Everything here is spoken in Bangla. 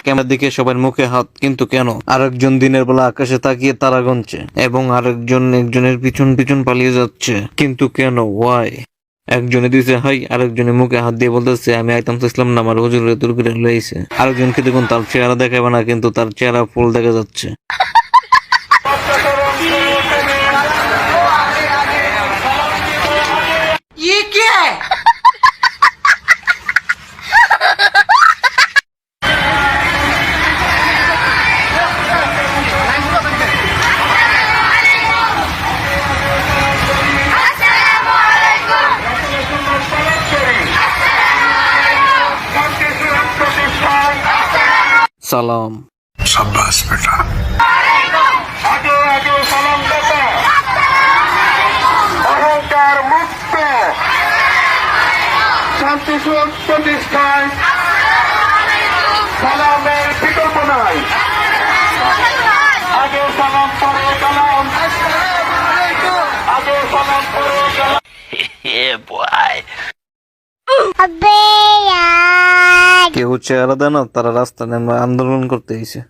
ক্যামেরার দিকে সবার মুখে হাত, কিন্তু কেন? আরেকজন দিনের বেলা আকাশে তাকিয়ে তারা গুনছে এবং একজনের পিছন পিছন পালিয়ে যাচ্ছে, কিন্তু কেন? ওয়াই? একজনে দিছে হাই, আরেকজনের মুখে হাত দিয়ে বলতেছে আমি আইতাম তো ইসলাম না, আমার হুজুরের দূর করে লইছে। আরেকজনকে দেখুন, তার চেহারা দেখাবে না, কিন্তু তার চেহারা ফুল দেখা যাচ্ছে। সালাম। शाबाश बेटा। আগে আগে সালাম দাতা অহংকার মুক্ত শান্তি প্রতিষ্ঠায় সালামের বিকল্প নাই। আগে সালাম পরে কালাম, আগে সালাম পরে কালাম। কেউ চেহারা দেয় না, তারা রাস্তা নেমে আন্দোলন করতে এসে।